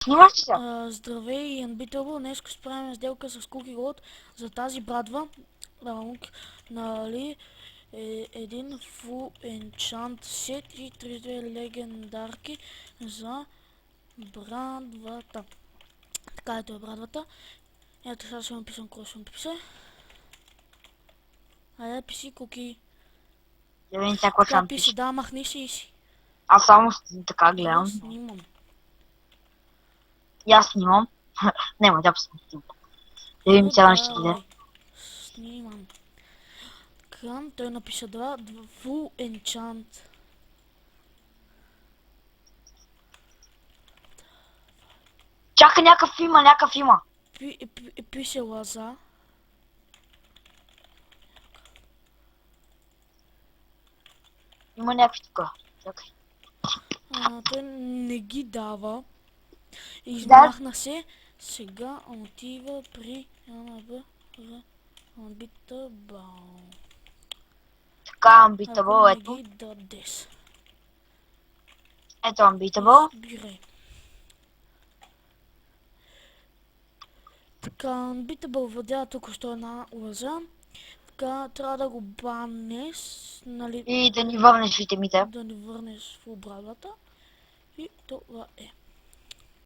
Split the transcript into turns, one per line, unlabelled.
Снимаш ли се?
Здравей, Unbeatable. Днес ще правим сделка с Cookie Gold за тази брадва. Нали, един Full Enchant set и 32 легендарки за брадвата. Така ето е брадвата. Ето сега ще написам какво ще напиша. Айде писи Cookie.
Я видим какво ще
Така писи,
напише.
да, махни се и си.
Аз само така
Я
гледам.
снимам.
И аз снимам. Няма да посмотрим. Да видим сега ще даде.
Давай. Снимам. Така, той напиша два Full Enchant.
Чакай, някакъв има.
Пише лаза.
Има някакви тук. Чакай.
Той не ги дава. Измахна се. Сега отива при Unbeatable.
Така, Unbeatable,
Не
ето.
ги дадеш.
Ето Unbeatable.
Избирай. Така, Unbeatable владя току-що една лъжа. Така, трябва да го банеш, нали,
И да ни върнеш витамите.
да ни върнеш в обрадата. И това е.